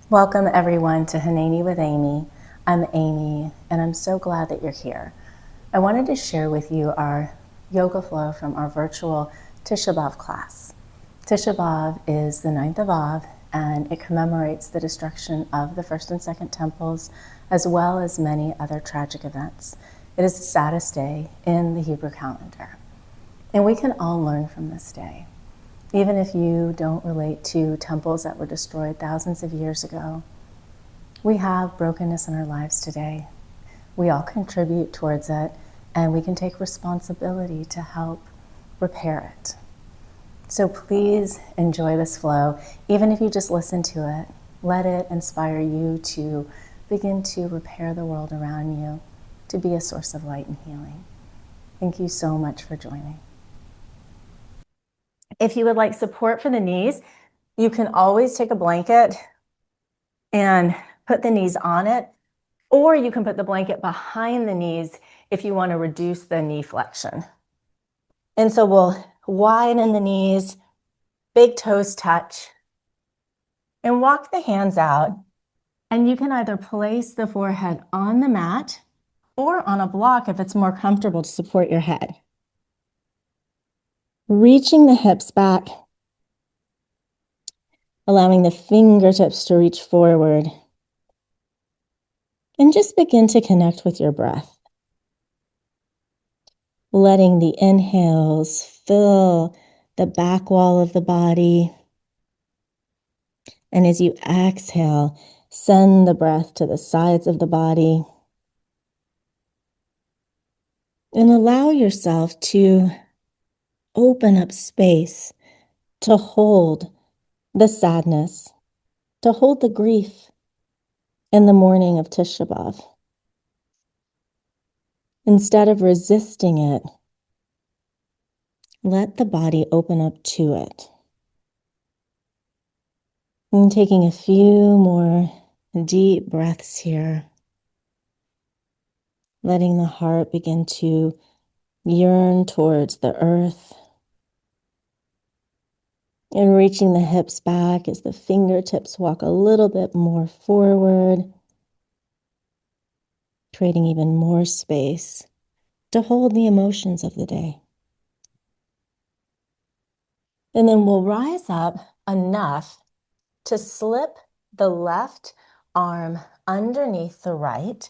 Welcome everyone to Hanani with Amy. I'm Amy and I'm so glad that you're here. I wanted to share with you our yoga flow from our virtual Tisha B'Av class. Tisha B'Av is the 9th of Av and it commemorates the destruction of the first and second temples as well as many other tragic events. It is the saddest day in the Hebrew calendar. And we can all learn from this day. Even if you don't relate to temples that were destroyed thousands of years ago, we have brokenness in our lives today. We all contribute towards it, and we can take responsibility to help repair it. So please enjoy this flow. Even if you just listen to it, let it inspire you to begin to repair the world around you, to be a source of light and healing. Thank you so much for joining. If you would like support for the knees, you can always take a blanket and put the knees on it, or you can put the blanket behind the knees if you want to reduce the knee flexion. And so we'll widen the knees, big toes touch, and walk the hands out. And you can either place the forehead on the mat or on a block if it's more comfortable to support your head. Reaching the hips back, allowing the fingertips to reach forward. And just begin to connect with your breath. Letting the inhales fill the back wall of the body. And as you exhale, send the breath to the sides of the body. And allow yourself to open up space to hold the sadness, to hold the grief in the mourning of Tisha B'Av. Instead of resisting it, let the body open up to it. And taking a few more deep breaths here, letting the heart begin to yearn towards the earth. And reaching the hips back as the fingertips walk a little bit more forward, creating even more space to hold the emotions of the day. And then we'll rise up enough to slip the left arm underneath the right,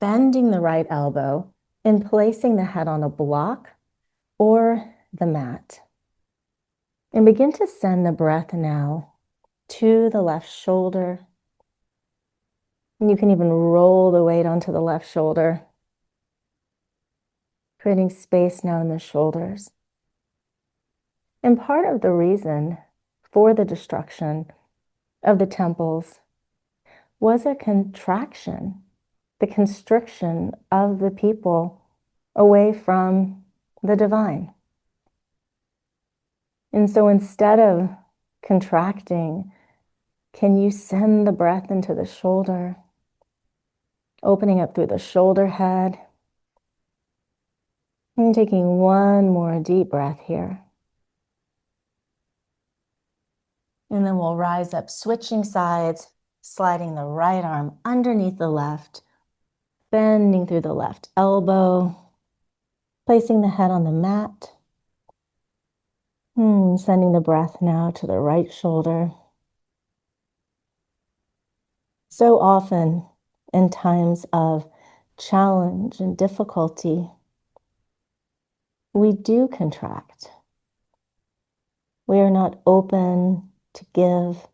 bending the right elbow and placing the head on a block or the mat. And begin to send the breath now to the left shoulder. And you can even roll the weight onto the left shoulder, creating space now in the shoulders. And part of the reason for the destruction of the temples was a contraction, the constriction of the people away from the divine. And so instead of contracting, can you send the breath into the shoulder, opening up through the shoulder head, and taking one more deep breath here. And then we'll rise up, switching sides, sliding the right arm underneath the left, bending through the left elbow, placing the head on the mat, sending the breath now to the right shoulder. So often in times of challenge and difficulty, we do contract. We are not open to give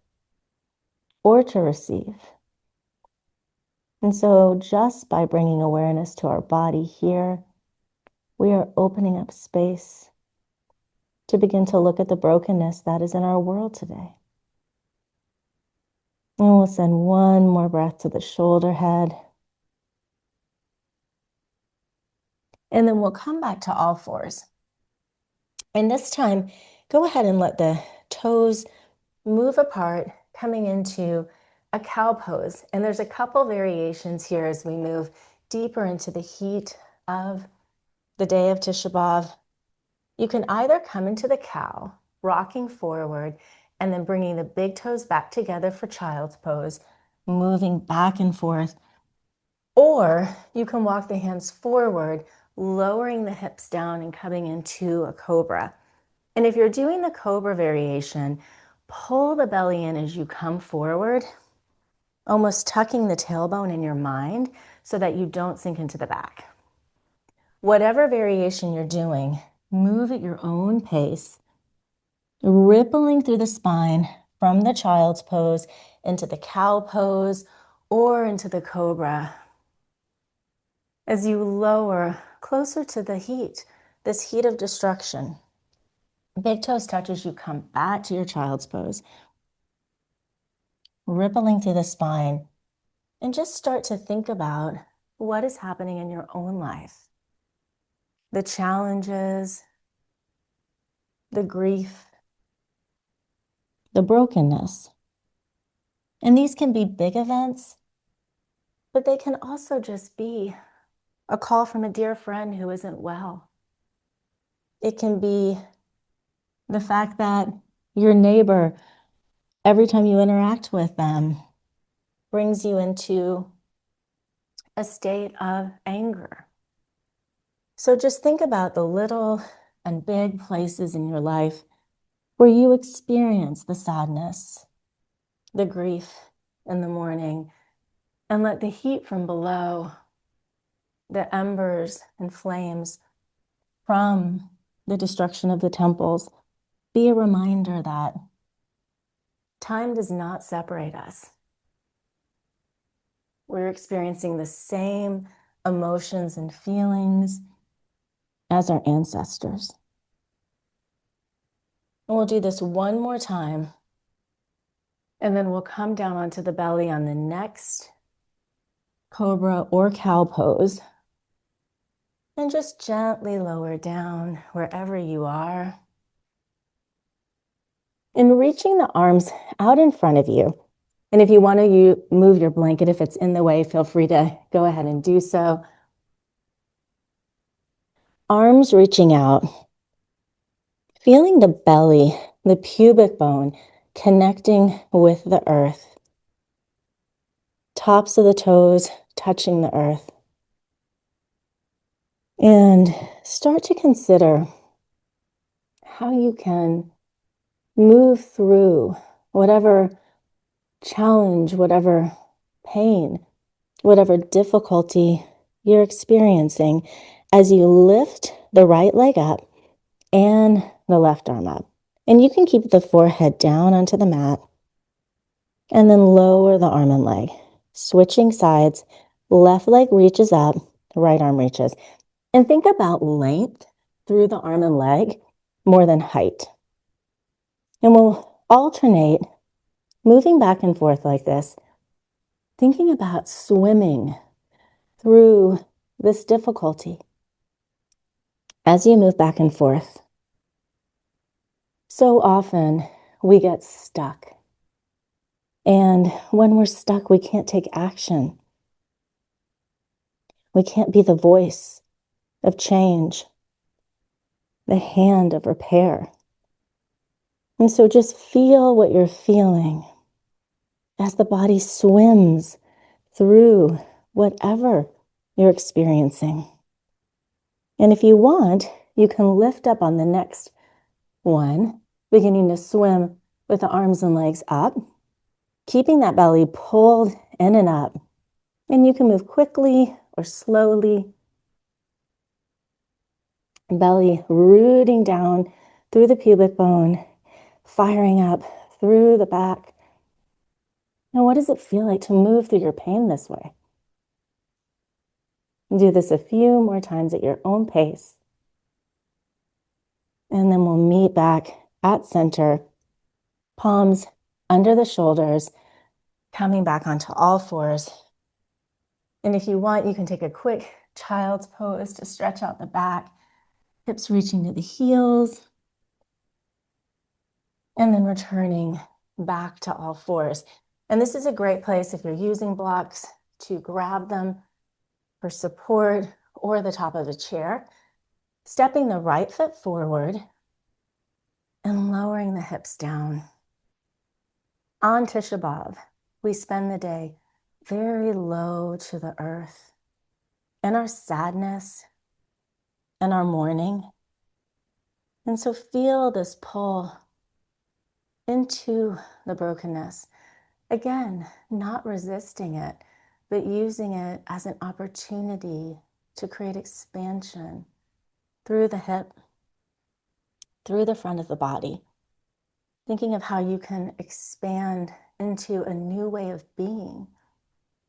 or to receive. And so just by bringing awareness to our body here, we are opening up space to begin to look at the brokenness that is in our world today. And we'll send one more breath to the shoulder head. And then we'll come back to all fours. And this time, go ahead and let the toes move apart, coming into a cow pose. And there's a couple variations here as we move deeper into the heat of the day of Tisha B'Av. You can either come into the cow, rocking forward, and then bringing the big toes back together for child's pose, moving back and forth. Or you can walk the hands forward, lowering the hips down and coming into a cobra. And if you're doing the cobra variation, pull the belly in as you come forward, almost tucking the tailbone in your mind so that you don't sink into the back. Whatever variation you're doing, move at your own pace, rippling through the spine from the child's pose into the cow pose or into the cobra. As you lower closer to the heat, this heat of destruction, big toes touch as you come back to your child's pose, rippling through the spine, and just start to think about what is happening in your own life. The challenges, the grief, the brokenness. And these can be big events, but they can also just be a call from a dear friend who isn't well. It can be the fact that your neighbor, every time you interact with them, brings you into a state of anger. So just think about the little and big places in your life where you experience the sadness, the grief, and the mourning, and let the heat from below, the embers and flames from the destruction of the temples, be a reminder that time does not separate us. We're experiencing the same emotions and feelings as our ancestors. And we'll do this one more time, and then we'll come down onto the belly on the next cobra or cow pose, and just gently lower down wherever you are. And reaching the arms out in front of you. And if you want to move your blanket, if it's in the way, feel free to go ahead and do so. Arms reaching out, feeling the belly, the pubic bone connecting with the earth. Tops of the toes touching the earth. And start to consider how you can move through whatever challenge, whatever pain, whatever difficulty you're experiencing as you lift the right leg up and the left arm up. And you can keep the forehead down onto the mat and then lower the arm and leg. Switching sides, left leg reaches up, right arm reaches. And think about length through the arm and leg more than height. And we'll alternate moving back and forth like this, thinking about swimming through this difficulty as you move back and forth. So often we get stuck. And when we're stuck, we can't take action. We can't be the voice of change, the hand of repair. And so just feel what you're feeling as the body swims through whatever you're experiencing. And if you want, you can lift up on the next one, beginning to swim with the arms and legs up, keeping that belly pulled in and up. And you can move quickly or slowly. Belly rooting down through the pubic bone, firing up through the back. Now, what does it feel like to move through your pain this way? Do this a few more times at your own pace. And then we'll meet back at center, palms under the shoulders, coming back onto all fours. And if you want, you can take a quick child's pose to stretch out the back, hips reaching to the heels, and then returning back to all fours. And this is a great place if you're using blocks to grab them for support or the top of a chair. Stepping the right foot forward and lowering the hips down. On Tisha B'Av, we spend the day very low to the earth in our sadness and our mourning. And so feel this pull into the brokenness. Again, not resisting it, but using it as an opportunity to create expansion through the hip, through the front of the body. Thinking of how you can expand into a new way of being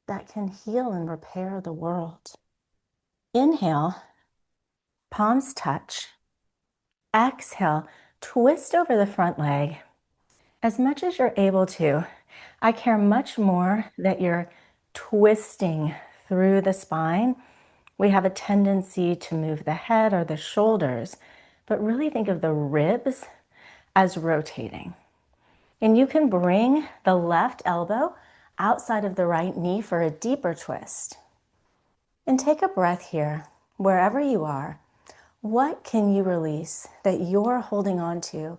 that can heal and repair the world. Inhale, palms touch. Exhale, twist over the front leg as much as you're able to. I care much more that you're twisting through the spine. We have a tendency to move the head or the shoulders, but really think of the ribs as rotating. And you can bring the left elbow outside of the right knee for a deeper twist. And take a breath here, wherever you are. What can you release that you're holding on to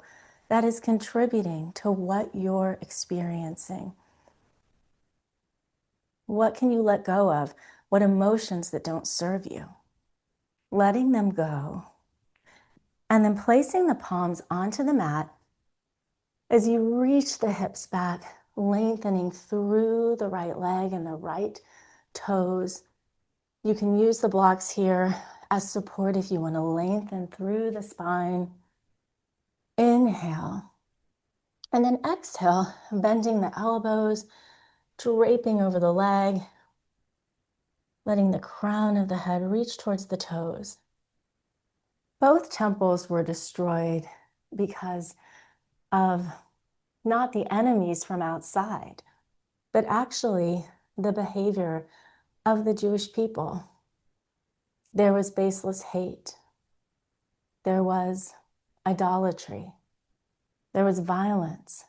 that is contributing to what you're experiencing? What can you let go of? What emotions that don't serve you? Letting them go. And then placing the palms onto the mat as you reach the hips back, lengthening through the right leg and the right toes. You can use the blocks here as support if you want to lengthen through the spine. Inhale. And then exhale, bending the elbows, draping over the leg, letting the crown of the head reach towards the toes. Both temples were destroyed because of not the enemies from outside, but actually the behavior of the Jewish people. There was baseless hate. There was idolatry. There was violence.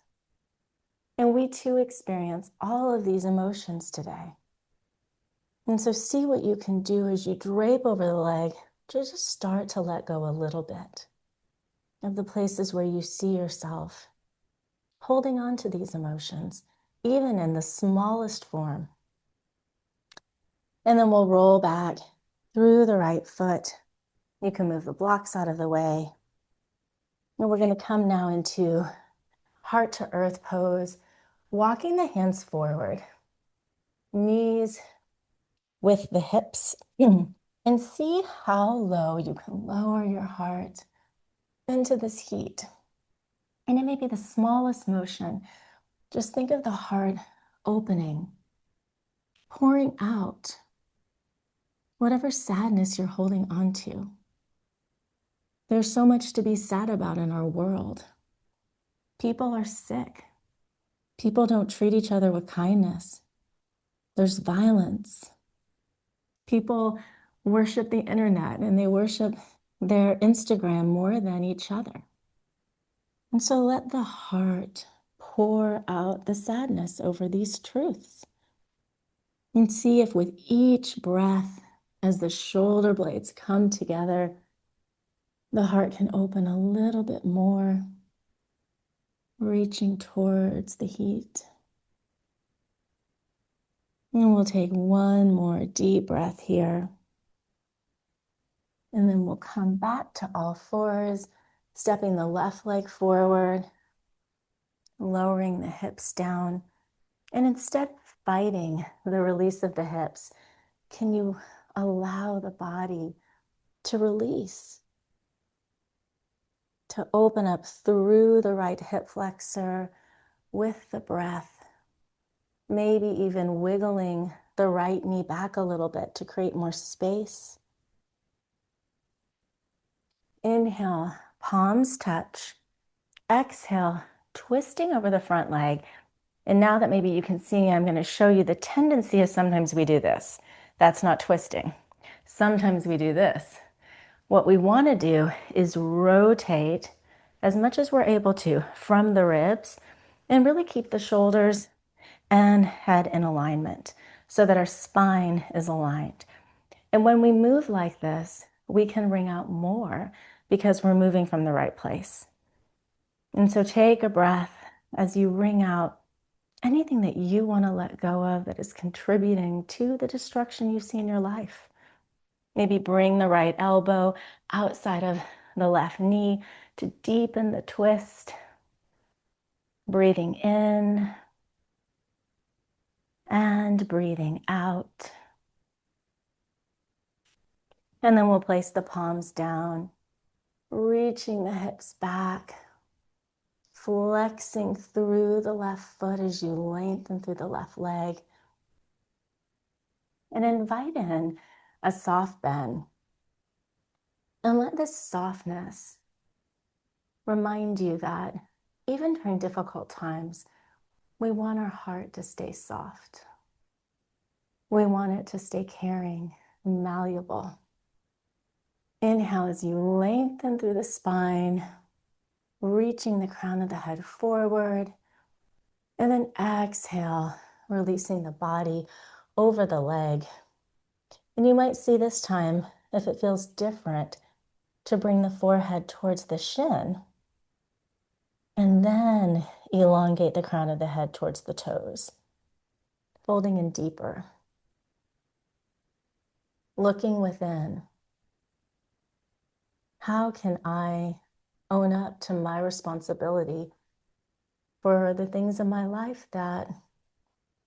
And we too experience all of these emotions today. And so see what you can do as you drape over the leg to just start to let go a little bit of the places where you see yourself holding on to these emotions, even in the smallest form. And then we'll roll back through the right foot. You can move the blocks out of the way. And we're going to come now into heart to earth pose, walking the hands forward, knees with the hips, and see how low you can lower your heart into this heat. And it may be the smallest motion. Just think of the heart opening, pouring out whatever sadness you're holding on to. There's so much to be sad about in our world. People are sick. People don't treat each other with kindness. There's violence. People worship the internet and they worship their Instagram more than each other. And so let the heart pour out the sadness over these truths. And see if with each breath, as the shoulder blades come together, the heart can open a little bit more, reaching towards the heat. And we'll take one more deep breath here. And then we'll come back to all fours, stepping the left leg forward, lowering the hips down. And instead of fighting the release of the hips, can you allow the body to release, to open up through the right hip flexor with the breath? Maybe even wiggling the right knee back a little bit to create more space. Inhale, palms touch. Exhale, twisting over the front leg. And now that maybe you can see, I'm going to show you the tendency is sometimes we do this. That's not twisting. Sometimes we do this. What we want to do is rotate as much as we're able to from the ribs and really keep the shoulders and head in alignment so that our spine is aligned. And when we move like this, we can ring out more because we're moving from the right place. And so take a breath as you ring out anything that you want to let go of that is contributing to the destruction you see in your life. Maybe bring the right elbow outside of the left knee to deepen the twist. Breathing in and breathing out. And then we'll place the palms down, reaching the hips back, flexing through the left foot as you lengthen through the left leg. And invite in a soft bend. And let this softness remind you that even during difficult times, we want our heart to stay soft. We want it to stay caring and malleable. Inhale as you lengthen through the spine, reaching the crown of the head forward. And then exhale, releasing the body over the leg. And you might see this time, if it feels different, to bring the forehead towards the shin. And then elongate the crown of the head towards the toes, folding in deeper. Looking within. How can I own up to my responsibility for the things in my life that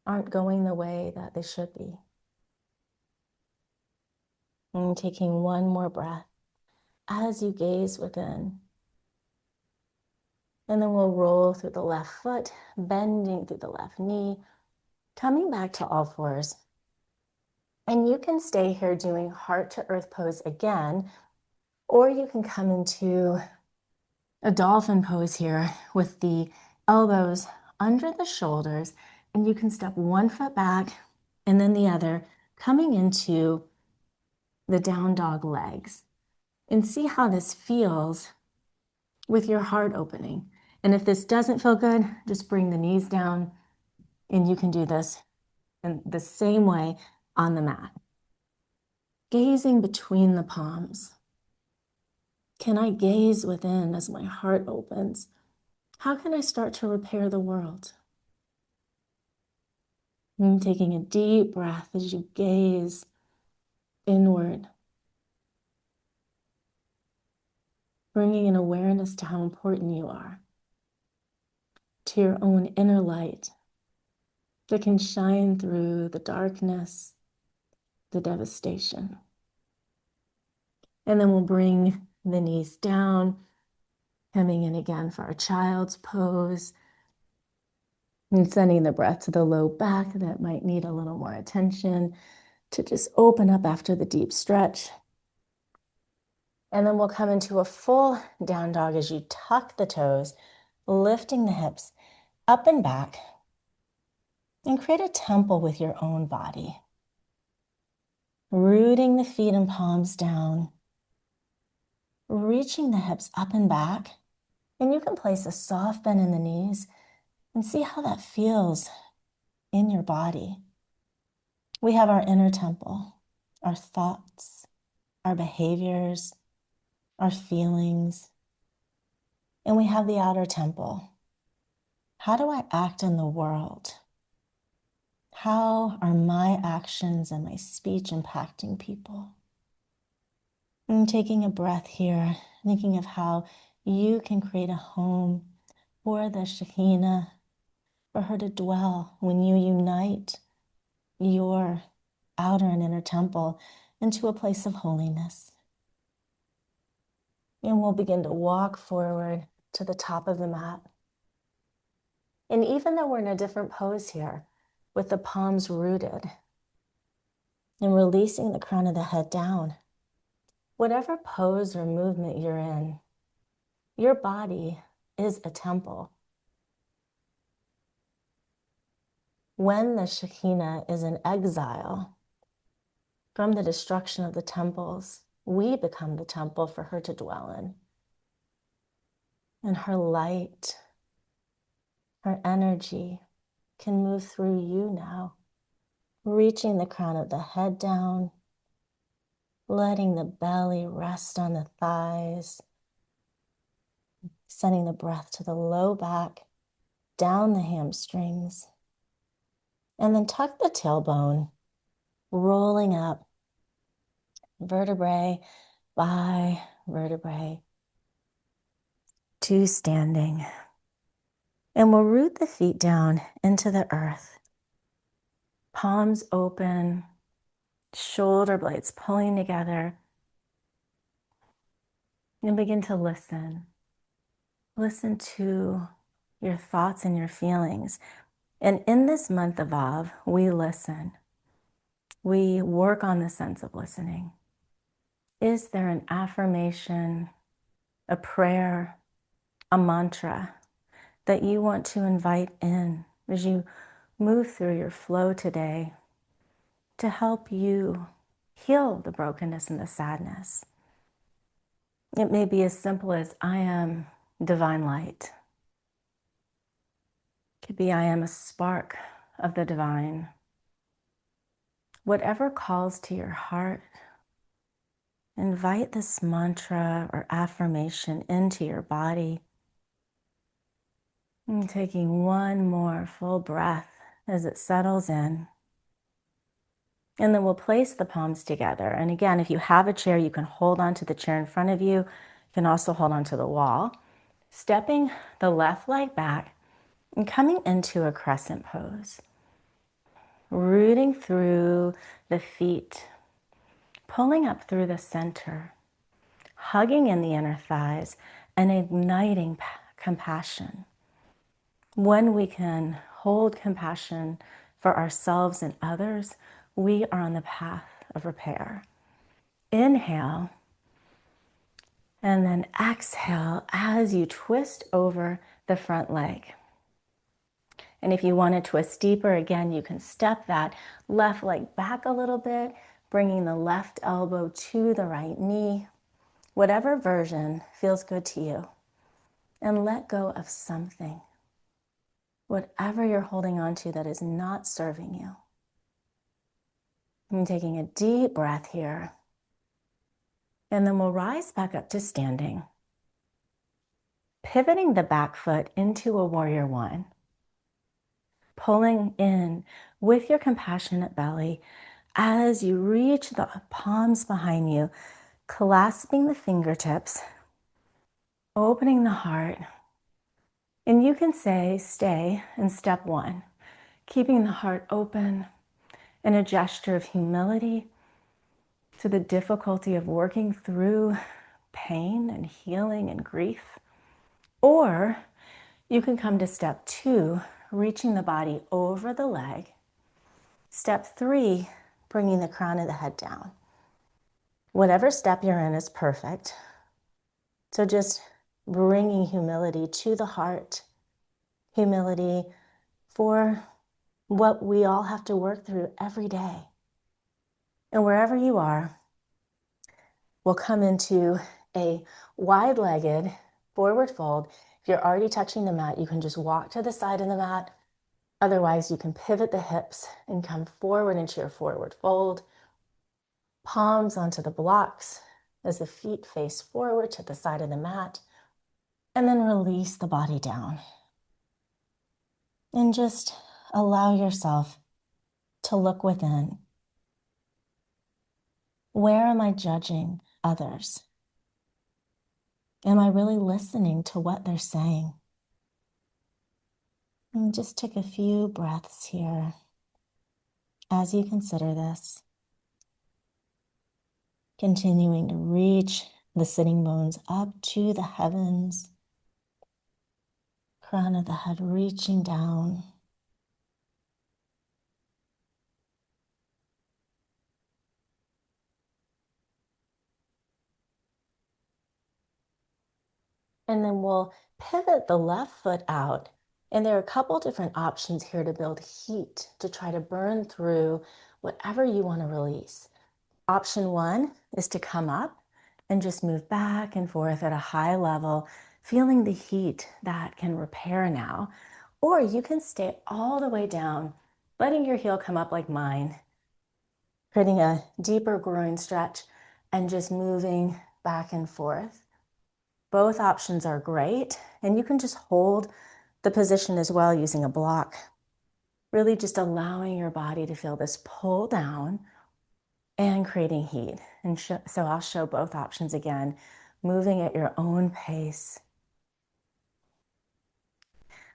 aren't going the way that they should be? And taking one more breath as you gaze within. And then we'll roll through the left foot, bending through the left knee, coming back to all fours. And you can stay here doing heart to earth pose again, or you can come into a dolphin pose here with the elbows under the shoulders, and you can step one foot back and then the other, coming into the down dog legs. And see how this feels with your heart opening. And if this doesn't feel good, just bring the knees down, and you can do this in the same way on the mat. Gazing between the palms. Can I gaze within as my heart opens? How can I start to repair the world? And taking a deep breath as you gaze inward. Bringing an awareness to how important you are, to your own inner light that can shine through the darkness, the devastation. And then we'll bring the knees down, coming in again for our child's pose, and sending the breath to the low back that might need a little more attention to just open up after the deep stretch. And then we'll come into a full down dog as you tuck the toes, lifting the hips up and back, and create a temple with your own body. Rooting the feet and palms down, reaching the hips up and back, and you can place a soft bend in the knees and see how that feels in your body. We have our inner temple, our thoughts, our behaviors, our feelings, and we have the outer temple. How do I act in the world? How are my actions and my speech impacting people? And taking a breath here, thinking of how you can create a home for the Shekhinah, for her to dwell when you unite your outer and inner temple into a place of holiness. And we'll begin to walk forward to the top of the mat. And even though we're in a different pose here, with the palms rooted and releasing the crown of the head down, whatever pose or movement you're in, your body is a temple. When the Shekhinah is in exile from the destruction of the temples, we become the temple for her to dwell in. And her light, her energy can move through you now, reaching the crown of the head down, letting the belly rest on the thighs, sending the breath to the low back, down the hamstrings, And then tuck the tailbone, rolling up vertebrae by vertebrae to standing. And we'll root the feet down into the earth. Palms open, shoulder blades pulling together. And begin to listen. Listen to your thoughts and your feelings. And in this month of Av, we listen. We work on the sense of listening. Is there an affirmation, a prayer, a mantra that you want to invite in as you move through your flow today to help you heal the brokenness and the sadness? It may be as simple as, I am divine light. It could be, I am a spark of the divine. Whatever calls to your heart, invite this mantra or affirmation into your body. And taking one more full breath as it settles in. And then we'll place the palms together. And again, if you have a chair, you can hold onto the chair in front of you. You can also hold onto the wall. Stepping the left leg back and coming into a crescent pose. Rooting through the feet, pulling up through the center, hugging in the inner thighs, and igniting compassion. When we can hold compassion for ourselves and others, we are on the path of repair. Inhale, and then exhale as you twist over the front leg. And if you want to twist deeper, again, you can step that left leg back a little bit, bringing the left elbow to the right knee, whatever version feels good to you. And let go of something, whatever you're holding on to that is not serving you. I'm taking a deep breath here. And then we'll rise back up to standing, pivoting the back foot into a warrior one. Pulling in with your compassionate belly as you reach the palms behind you, clasping the fingertips, opening the heart. And you can say, stay in step one, keeping the heart open in a gesture of humility to the difficulty of working through pain and healing and grief. Or you can come to step two, reaching the body over the leg. Step three, bringing the crown of the head down. Whatever step you're in is perfect. So just bringing humility to the heart, humility for what we all have to work through every day. And wherever you are, we'll come into a wide-legged forward fold. If you're already touching the mat, you can just walk to the side of the mat. Otherwise, you can pivot the hips and come forward into your forward fold. Palms onto the blocks as the feet face forward to the side of the mat. And then release the body down. And just allow yourself to look within. Where am I judging others? Am I really listening to what they're saying? And just take a few breaths here as you consider this. Continuing to reach the sitting bones up to the heavens. Crown of the head reaching down. And then we'll pivot the left foot out. And there are a couple different options here to build heat, to try to burn through whatever you want to release. Option one is to come up and just move back and forth at a high level, feeling the heat that can repair now. Or you can stay all the way down, letting your heel come up like mine, creating a deeper groin stretch and just moving back and forth. Both options are great, and you can just hold the position as well using a block. Really just allowing your body to feel this pull down and creating heat. And so I'll show both options again, moving at your own pace.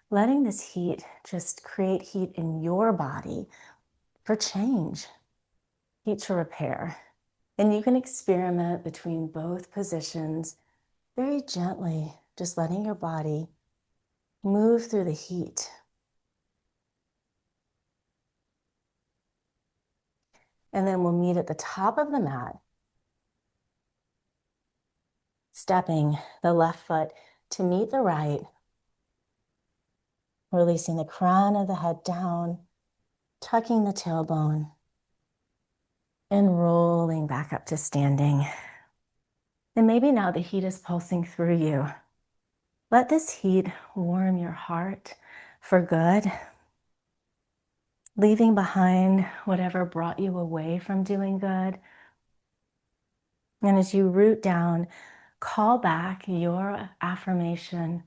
Letting this heat just create heat in your body for change, heat to repair. And you can experiment between both positions very gently, just letting your body move through the heat. And then we'll meet at the top of the mat, stepping the left foot to meet the right, releasing the crown of the head down, tucking the tailbone, and rolling back up to standing. And maybe now the heat is pulsing through you. Let this heat warm your heart for good, leaving behind whatever brought you away from doing good. And as you root down, call back your affirmation.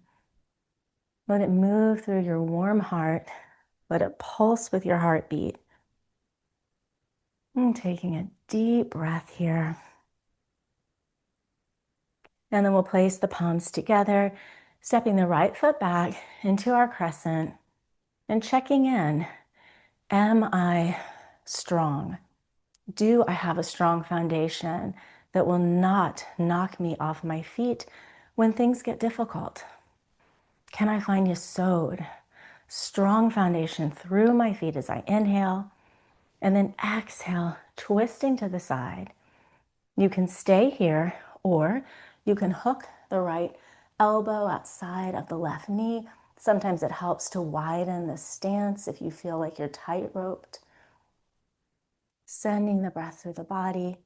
Let it move through your warm heart. Let it pulse with your heartbeat. And taking a deep breath here. And then we'll place the palms together, stepping the right foot back into our crescent and checking in. Am I strong? Do I have a strong foundation that will not knock me off my feet when things get difficult? Can I find yesod, strong foundation through my feet as I inhale, and then exhale, twisting to the side. You can stay here, or you can hook the right elbow outside of the left knee. Sometimes it helps to widen the stance if you feel like you're tight-roped. Sending the breath through the body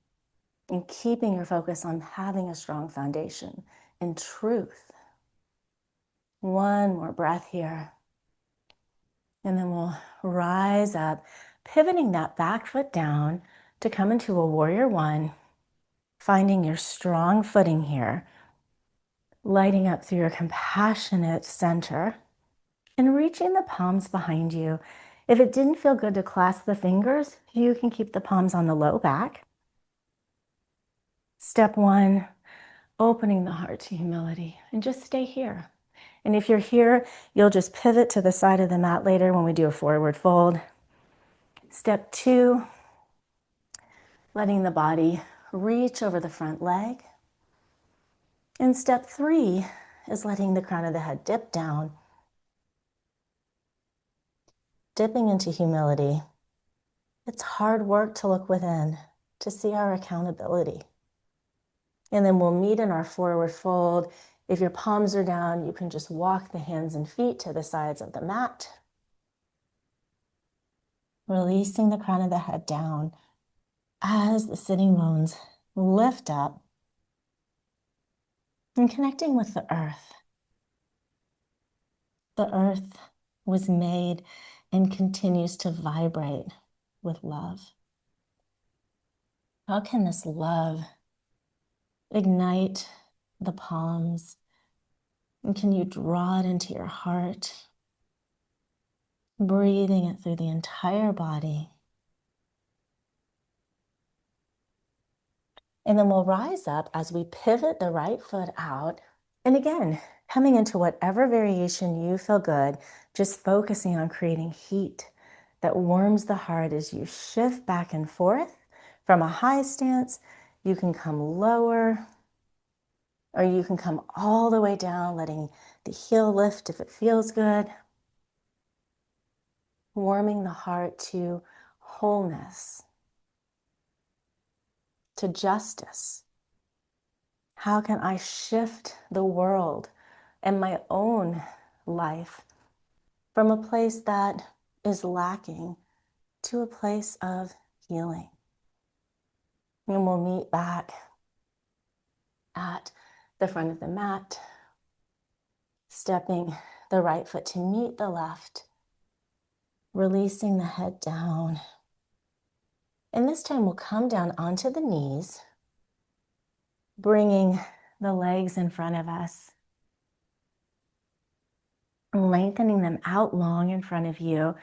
and keeping your focus on having a strong foundation in truth. One more breath here. And then we'll rise up, pivoting that back foot down to come into a warrior one, finding your strong footing here, lighting up through your compassionate center and reaching the palms behind you. If it didn't feel good to clasp the fingers, you can keep the palms on the low back. Step one, opening the heart to humility and just stay here. And if you're here, you'll just pivot to the side of the mat later when we do a forward fold. Step two, letting the body reach over the front leg. And step three is letting the crown of the head dip down, dipping into humility. It's hard work to look within, to see our accountability. And then we'll meet in our forward fold. If your palms are down, you can just walk the hands and feet to the sides of the mat. Releasing the crown of the head down as the sitting bones lift up and connecting with the earth. The earth was made and continues to vibrate with love. How can this love ignite the palms? And can you draw it into your heart, breathing it through the entire body? And then we'll rise up as we pivot the right foot out. And again, coming into whatever variation you feel good, just focusing on creating heat that warms the heart as you shift back and forth. From a high stance, you can come lower, or you can come all the way down, letting the heel lift if it feels good. Warming the heart to wholeness, to justice. How can I shift the world and my own life from a place that is lacking to a place of healing? And we'll meet back at the front of the mat, stepping the right foot to meet the left, releasing the head down. And this time we'll come down onto the knees, bringing the legs in front of us, lengthening them out long in front of you.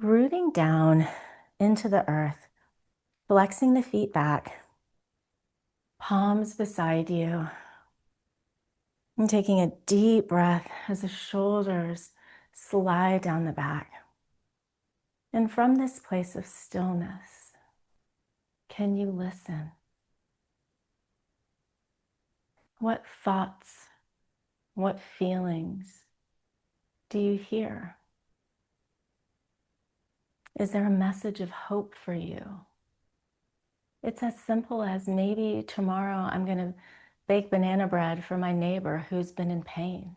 rooting down into the earth, flexing the feet back, palms beside you, and taking a deep breath as the shoulders slide down the back. And from this place of stillness, can you listen? What thoughts, what feelings do you hear? Is there a message of hope for you? It's as simple as maybe tomorrow I'm going to bake banana bread for my neighbor who's been in pain.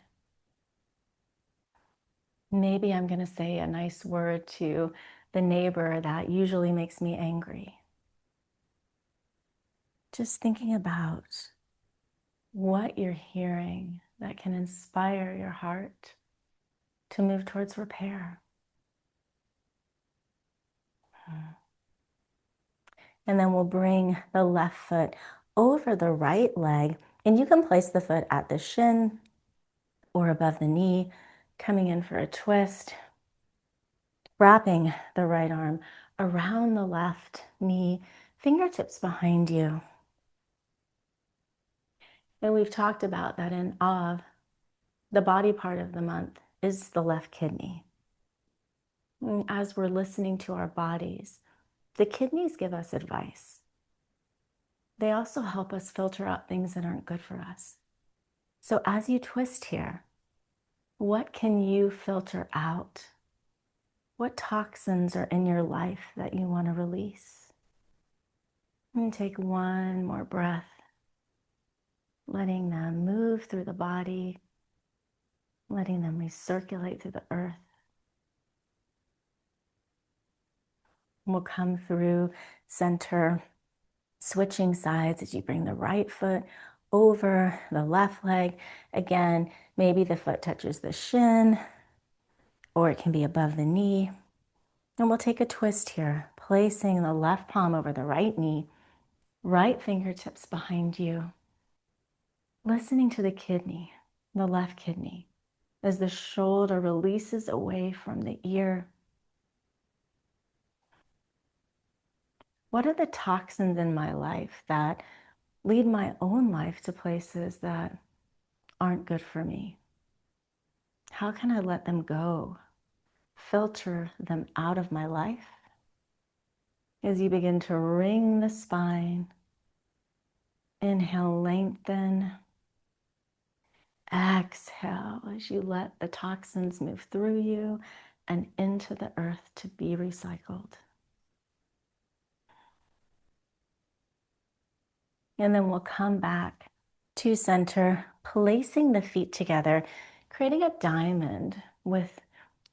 Maybe I'm going to say a nice word to the neighbor that usually makes me angry. Just thinking about what you're hearing that can inspire your heart to move towards repair. And then we'll bring the left foot over the right leg, and you can place the foot at the shin or above the knee, coming in for a twist, wrapping the right arm around the left knee, fingertips behind you. And we've talked about that in Av, the body part of the month is the left kidney. And as we're listening to our bodies, the kidneys give us advice. They also help us filter out things that aren't good for us. So as you twist here, what can you filter out? What toxins are in your life that you want to release? And take one more breath, letting them move through the body, letting them recirculate through the earth. We'll come through center, switching sides as you bring the right foot over the left leg. Again, maybe the foot touches the shin, or it can be above the knee. And we'll take a twist here, placing the left palm over the right knee, right fingertips behind you, listening to the kidney, the left kidney, as the shoulder releases away from the ear. What are the toxins in my life that lead my own life to places that aren't good for me? How can I let them go? Filter them out of my life? As you begin to wring the spine, inhale, lengthen. Exhale as you let the toxins move through you and into the earth to be recycled. And then we'll come back to center, placing the feet together, creating a diamond with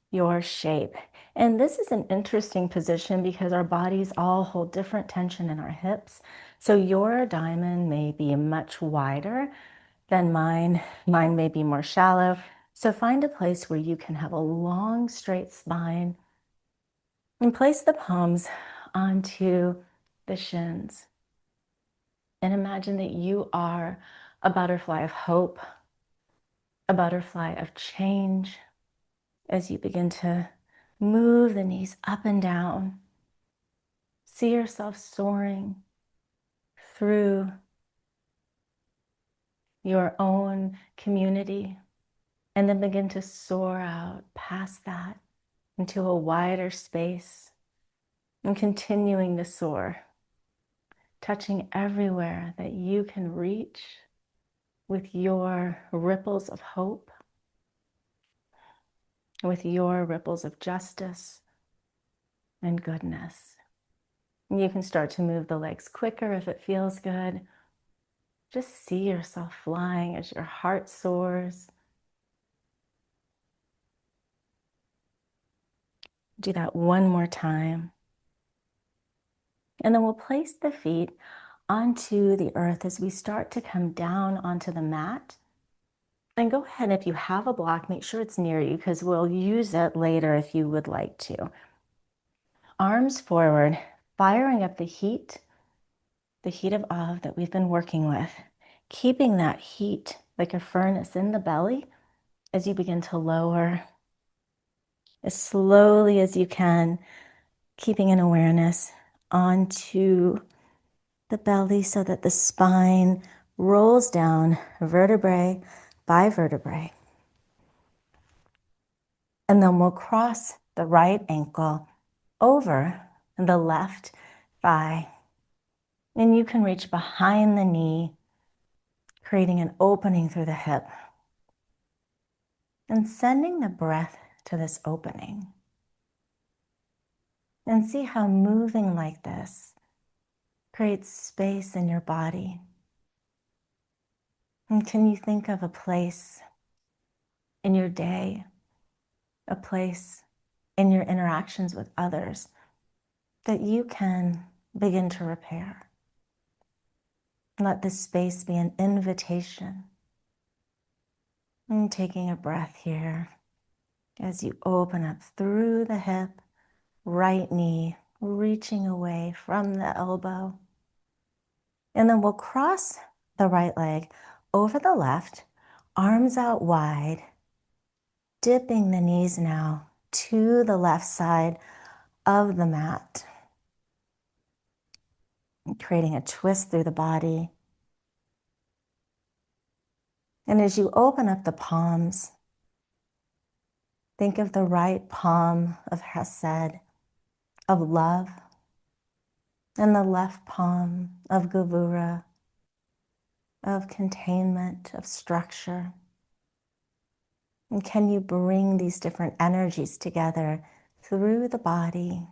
your shape. And this is an interesting position because our bodies all hold different tension in our hips. So your diamond may be much wider than mine. Mine may be more shallow. So find a place where you can have a long, straight spine and place the palms onto the shins. And imagine that you are a butterfly of hope, a butterfly of change, as you begin to move the knees up and down. See yourself soaring through your own community, and then begin to soar out past that into a wider space and continuing to soar, touching everywhere that you can reach with your ripples of hope, with your ripples of justice and goodness. And you can start to move the legs quicker if it feels good. Just see yourself flying as your heart soars. Do that one more time. And then we'll place the feet onto the earth as we start to come down onto the mat. And go ahead, if you have a block, make sure it's near you because we'll use it later if you would like to. Arms forward, firing up the heat of Av that we've been working with, keeping that heat like a furnace in the belly as you begin to lower as slowly as you can, keeping an awareness onto the belly so that the spine rolls down vertebrae by vertebrae. And then we'll cross the right ankle over the left thigh. And you can reach behind the knee, creating an opening through the hip. And sending the breath to this opening. And see how moving like this creates space in your body. And can you think of a place in your day, a place in your interactions with others that you can begin to repair? Let this space be an invitation. And taking a breath here as you open up through the hip, right knee, reaching away from the elbow. And then we'll cross the right leg over the left, arms out wide, dipping the knees now to the left side of the mat, creating a twist through the body. And as you open up the palms, think of the right palm of Hesed, of love, and the left palm of Gevura, of containment, of structure. And can you bring these different energies together through the body,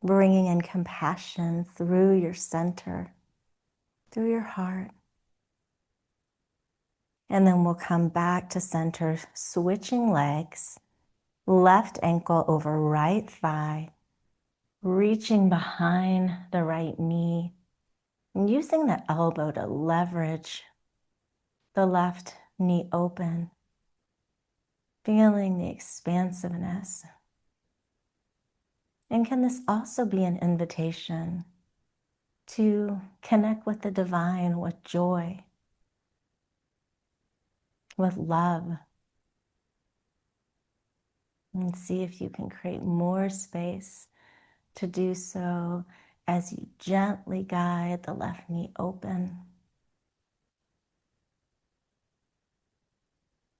bringing in compassion through your center, through your heart. And then we'll come back to center, switching legs, left ankle over right thigh, reaching behind the right knee, and using the elbow to leverage the left knee open, feeling the expansiveness. And can this also be an invitation to connect with the divine, with joy, with love, and see if you can create more space to do so as you gently guide the left knee open.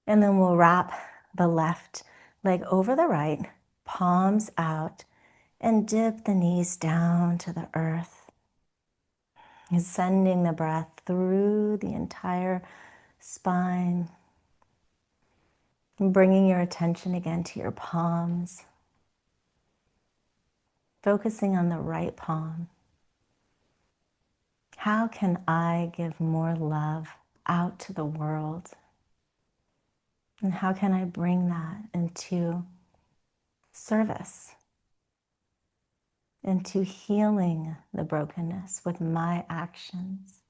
And then we'll wrap the left leg over the right, palms out, and dip the knees down to the earth. And sending the breath through the entire spine. And bringing your attention again to your palms. Focusing on the right palm. How can I give more love out to the world? And how can I bring that into service, into healing the brokenness with my actions?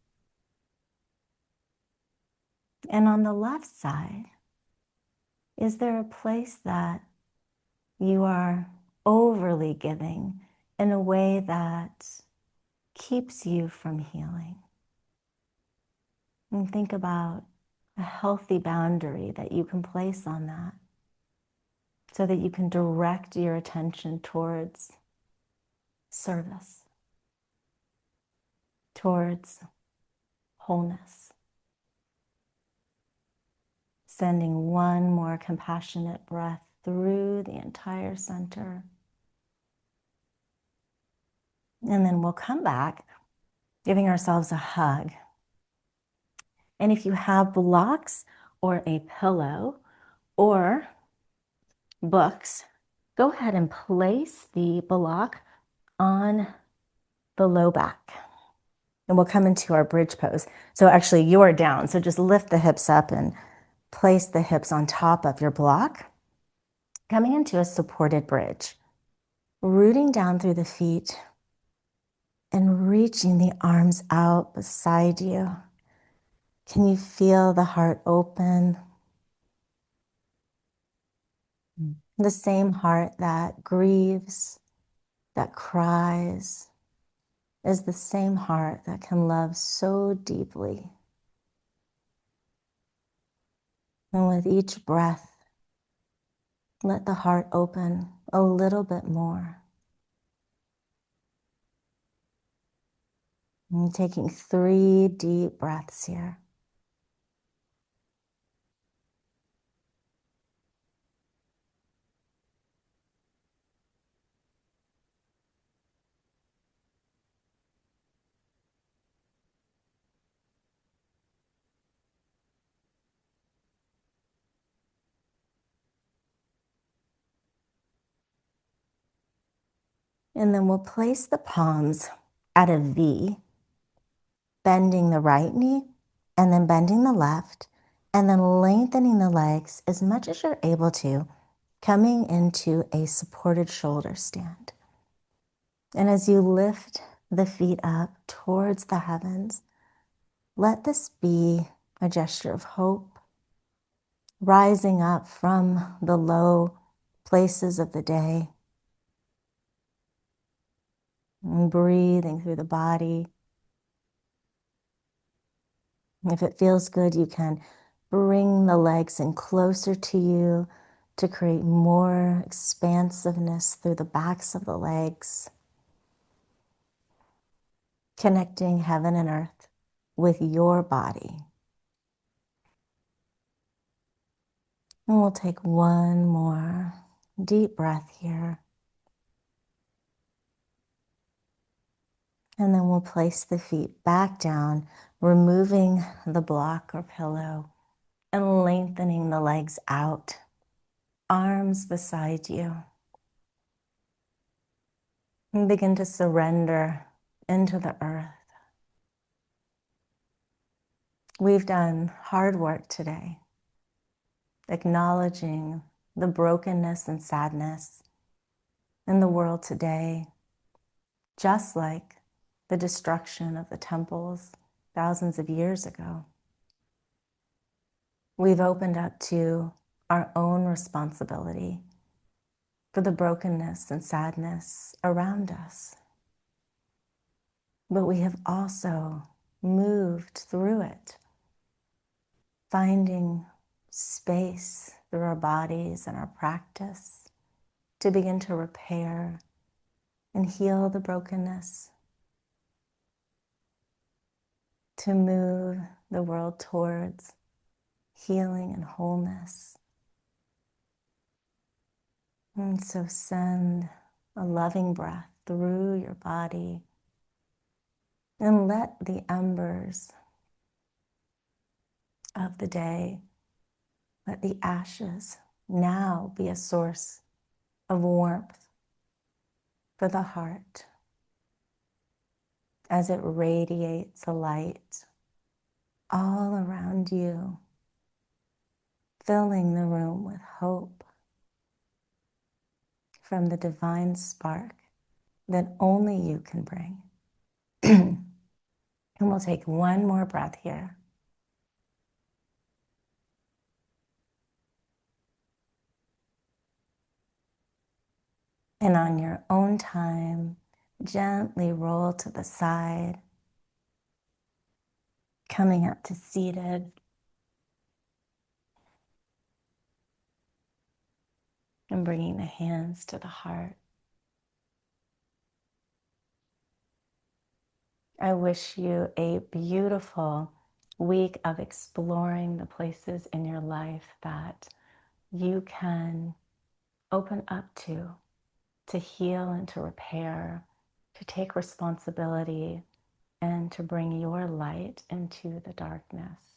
And on the left side, is there a place that you are overly giving in a way that keeps you from healing? And think about a healthy boundary that you can place on that so that you can direct your attention towards service, towards wholeness. Sending one more compassionate breath through the entire center. And then we'll come back, giving ourselves a hug. And if you have blocks or a pillow or books, go ahead and place the block on the low back. And we'll come into our bridge pose. So actually you're down. So just lift the hips up and place the hips on top of your block. Coming into a supported bridge. Rooting down through the feet and reaching the arms out beside you. Can you feel the heart open? The same heart that grieves, that cries, is the same heart that can love so deeply. And with each breath, Let the heart open a little bit more. And taking 3 deep breaths here. And then we'll place the palms at a V, bending the right knee and then bending the left, and then lengthening the legs as much as you're able to, coming into a supported shoulder stand. And as you lift the feet up towards the heavens, let this be a gesture of hope, rising up from the low places of the day, and breathing through the body. If it feels good, you can bring the legs in closer to you to create more expansiveness through the backs of the legs, connecting heaven and earth with your body. And we'll take one more deep breath here. And then we'll place the feet back down, removing the block or pillow and lengthening the legs out, arms beside you. And begin to surrender into the earth. We've done hard work today, acknowledging the brokenness and sadness in the world today, just like the destruction of the temples thousands of years ago. We've opened up to our own responsibility for the brokenness and sadness around us. But we have also moved through it, finding space through our bodies and our practice to begin to repair and heal the brokenness, to move the world towards healing and wholeness. And so send a loving breath through your body and let the embers of the day, let the ashes now be a source of warmth for the heart as it radiates a light all around you, filling the room with hope from the divine spark that only you can bring. And we'll take one more breath here. And on your own time, gently roll to the side, coming up to seated. And bringing the hands to the heart. I wish you a beautiful week of exploring the places in your life that you can open up to heal and to repair, to take responsibility, and to bring your light into the darkness.